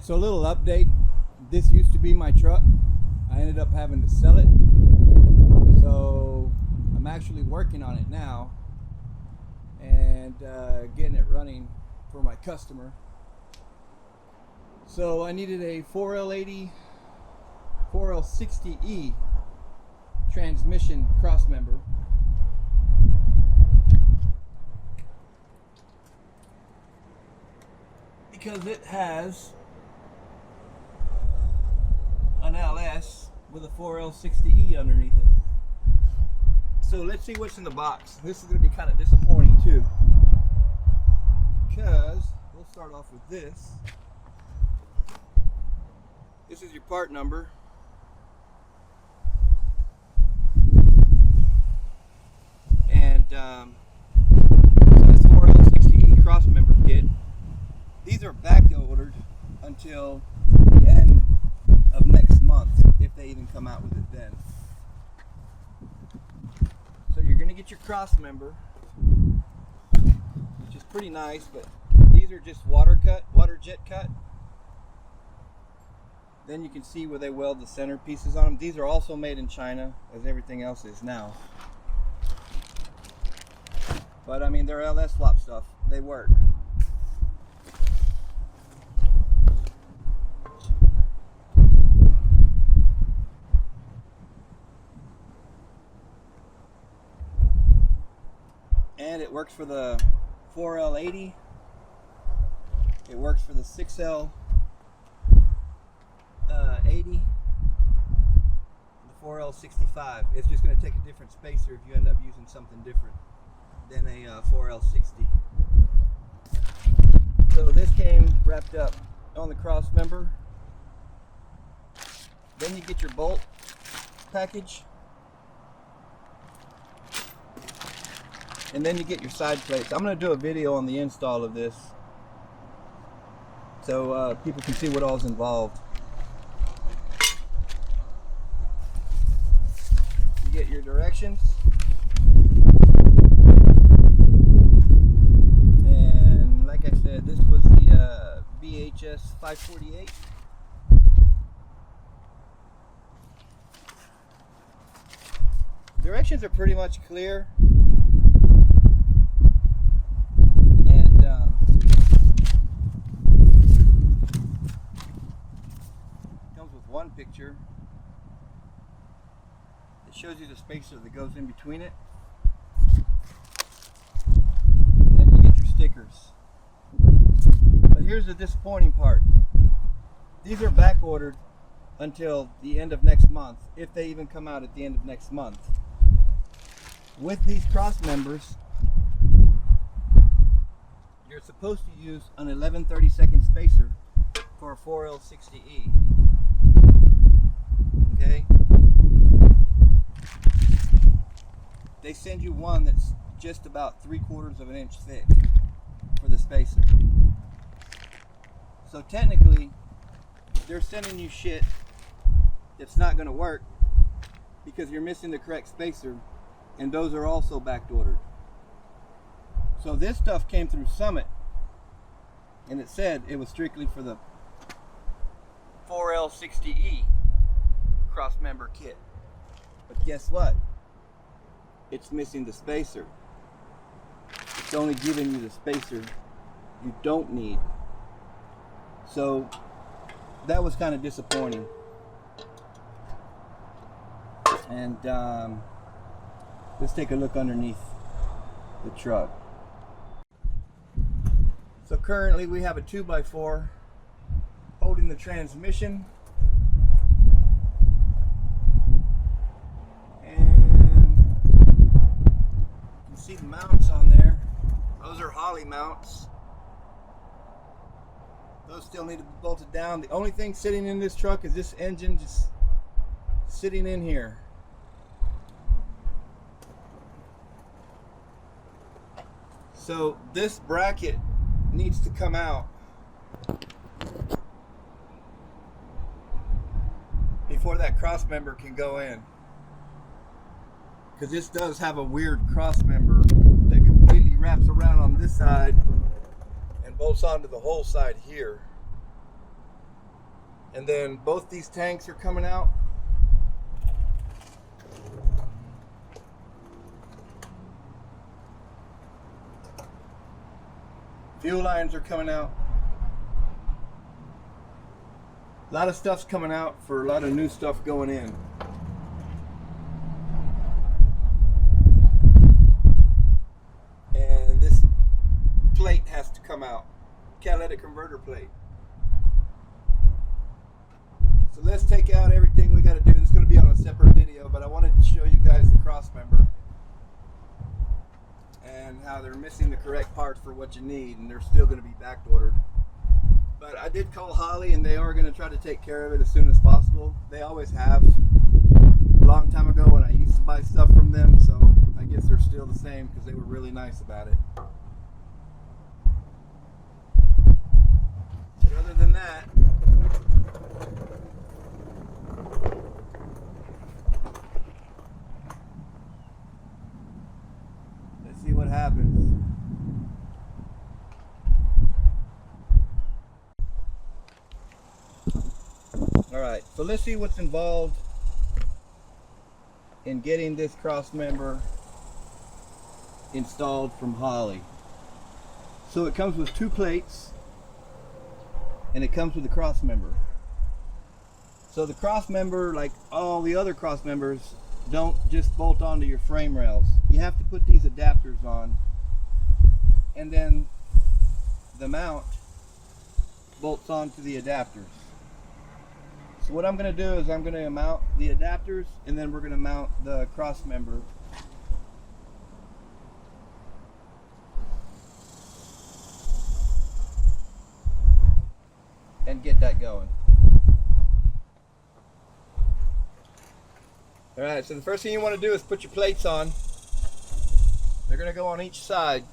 So a little update. This used to be my truck. I ended up having to sell it. So I'm actually working on it now and getting it running for my customer. So I needed a 4L80, 4L60E transmission Crossmember. Because it has an LS with a 4L60E underneath it. So let's see what's in the box. This is going to be kind of disappointing too, because we'll start off with this. This is your part number. And this 4L60E Crossmember kit. These are back ordered until the end of next month, if they even come out with it then. So you're going to get your Crossmember, which is pretty nice, but these are just water jet cut. Then you can see where they weld the center pieces on them. These are also made in China, as everything else is now. But I mean, they're LS swap stuff. They work. And it works for the 4L80. It works for the 6L 80, the 4L65. It's just going to take a different spacer if you end up using something different than a 4L60. So this came wrapped up on the Crossmember. Then you get your bolt package. And then you get your side plates. I'm going to do a video on the install of this so people can see what all's involved. You get your directions. And like I said, this was the BHS 548. Directions are pretty much clear. One picture that shows you the spacer that goes in between it, and you get your stickers. But here's the disappointing part. These are back ordered until the end of next month, if they even come out at the end of next month. With these Crossmembers, you're supposed to use an 11/32 spacer for a 4L60E. Okay, they send you one that's just about 3/4 of an inch thick for the spacer. So technically, they're sending you shit that's not going to work because you're missing the correct spacer, and those are also back ordered. So this stuff came through Summit, and it said it was strictly for the 4L60E Crossmember kit. But guess what? It's missing the spacer. It's only giving you the spacer you don't need. So that was kind of disappointing. And let's take a look underneath the truck. So currently we have a 2x4 holding the transmission. See the mounts on there. Those are HOLLEY mounts. Those still need to be bolted down. The only thing sitting in this truck is this engine just sitting in here. So this bracket needs to come out before that Crossmember can go in. Because this does have a weird Crossmember that completely wraps around on this side and bolts onto the whole side here. And then both these tanks are coming out. Fuel lines are coming out. A lot of stuff's coming out for a lot of new stuff going in. And this plate has to come out. Catalytic converter plate. So let's take out everything we got to do. This is going to be on a separate video, but I wanted to show you guys the Crossmember and how they're missing the correct parts for what you need, and they're still going to be back ordered. But I did call Holley, and they are going to try to take care of it as soon as possible. They always have. A long time ago when I used to buy stuff from them, so I guess they're still the same because they were really nice about it. But other than that, let's see what happens. Alright, so let's see what's involved in getting this Crossmember installed from Holley. So it comes with 2 plates and it comes with a Crossmember. So the Crossmember, like all the other Crossmembers, don't just bolt onto your frame rails. You have to put these adapters on, and then the mount bolts onto the adapters. So what I'm going to do is I'm going to mount the adapters, and then we're going to mount the Crossmember. And get that going. Alright, so the first thing you want to do is put your plates on. They're going to go on each side.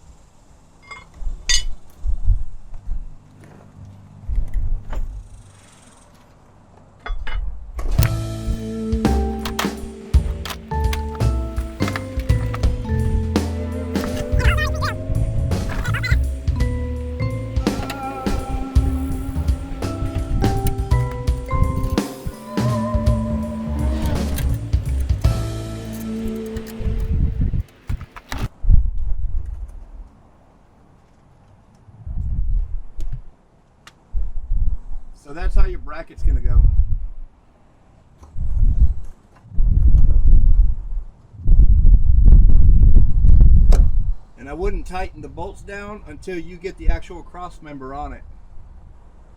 So that's how your bracket's going to go. And I wouldn't tighten the bolts down until you get the actual Crossmember on it,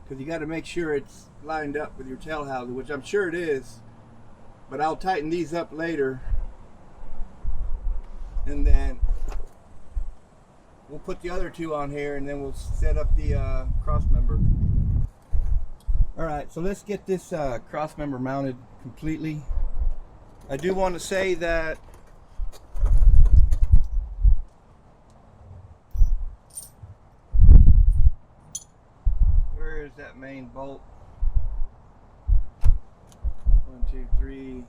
because you got to make sure it's lined up with your tail housing, which I'm sure it is, but I'll tighten these up later, and then we'll put the other 2 on here, and then we'll set up the Crossmember. Alright, so let's get this Crossmember mounted completely. I do want to say that where is that main bolt? 1, 2, 3.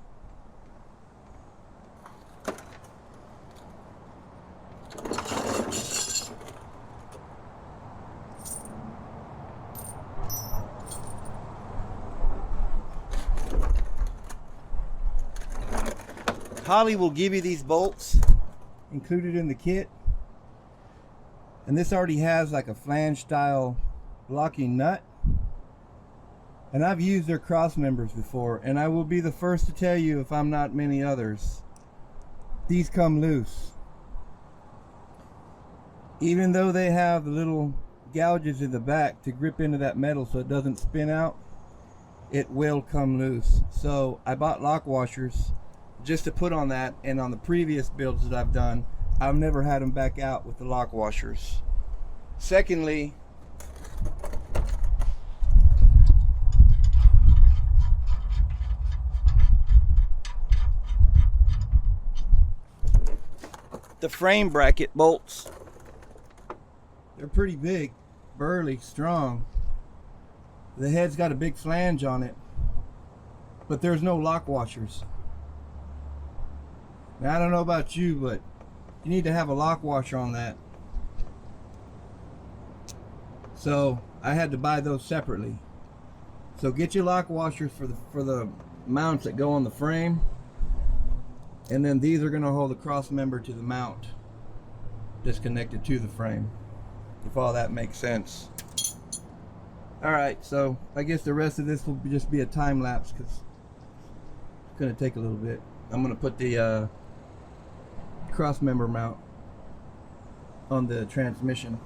Holley will give you these bolts included in the kit, and this already has like a flange style locking nut, and I've used their Crossmembers before, and I will be the first to tell you, if I'm not many others, these come loose. Even though they have the little gouges in the back to grip into that metal so it doesn't spin out, it will come loose. So I bought lock washers just to put on that, and on the previous builds that I've done, I've never had them back out with the lock washers. Secondly, the frame bracket bolts, they're pretty big, burly, strong. The head's got a big flange on it, but there's no lock washers. Now, I don't know about you, but you need to have a lock washer on that. So I had to buy those separately. So get your lock washers for the mounts that go on the frame, and then these are going to hold the cross member to the mount disconnected to the frame, if all that makes sense. Alright, so I guess the rest of this will just be a time lapse because it's going to take a little bit. I'm going to put the cross member mount on the transmission.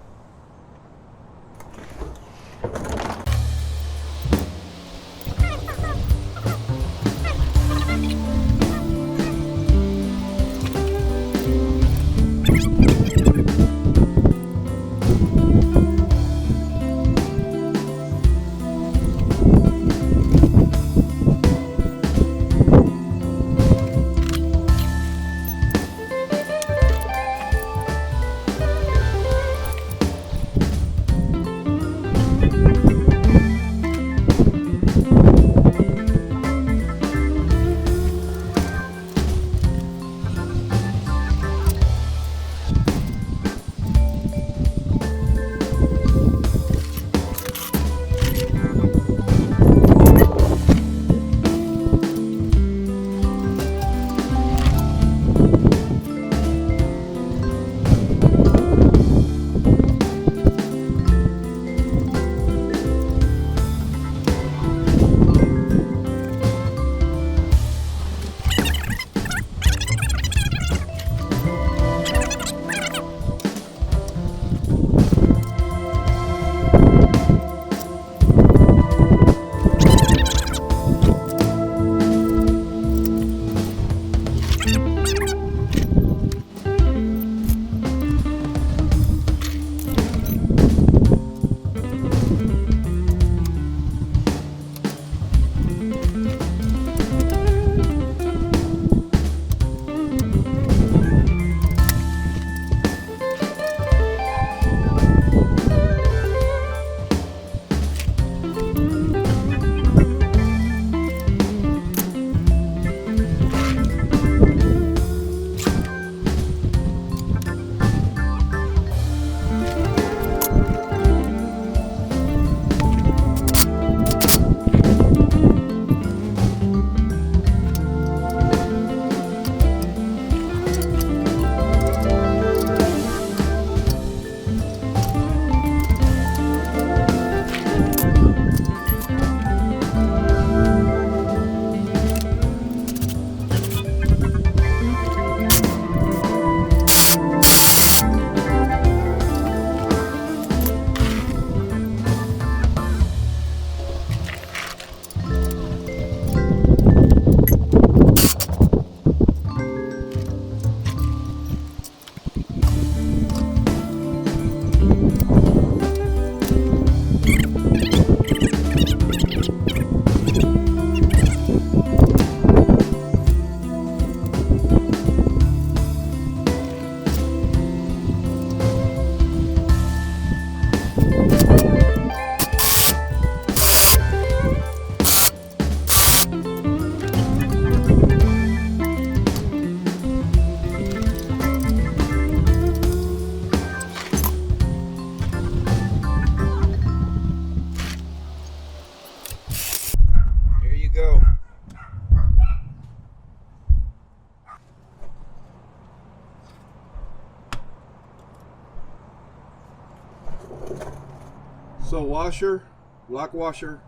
So washer, lock washer,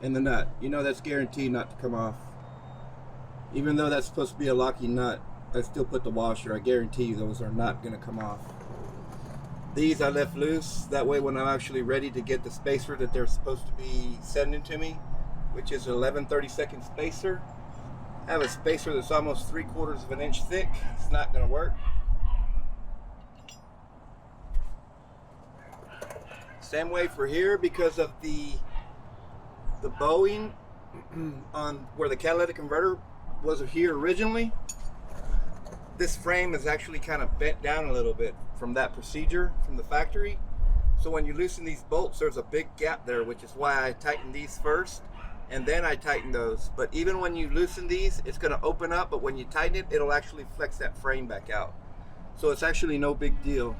and the nut. You know that's guaranteed not to come off. Even though that's supposed to be a locking nut, I still put the washer. I guarantee you those are not going to come off. These I left loose. That way when I'm actually ready to get the spacer that they're supposed to be sending to me, which is an 11/32 spacer, I have a spacer that's almost 3/4 of an inch thick. It's not going to work. Same way for here, because of the bowing on where the catalytic converter was here originally. This frame is actually kind of bent down a little bit from that procedure from the factory. So when you loosen these bolts, there's a big gap there, which is why I tighten these first and then I tighten those. But even when you loosen these, it's going to open up, but when you tighten it, it'll actually flex that frame back out. So it's actually no big deal.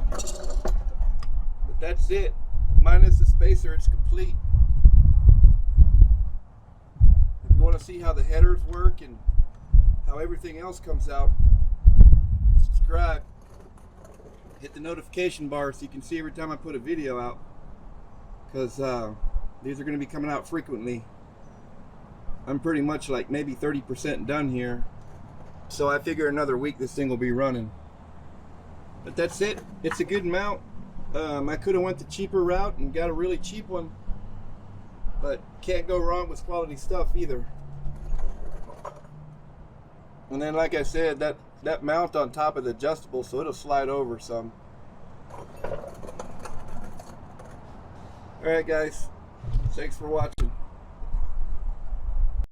But that's it. Minus the spacer, it's complete. want to see how the headers work and how everything else comes out, subscribe, hit the notification bar so you can see every time I put a video out, because these are going to be coming out frequently. I'm pretty much like maybe 30% done here, so I figure another week this thing will be running. But that's it. It's a good mount. I could have went the cheaper route and got a really cheap one, but can't go wrong with quality stuff either. And then, like I said, that mount on top is adjustable, so it'll slide over some. Alright guys, thanks for watching.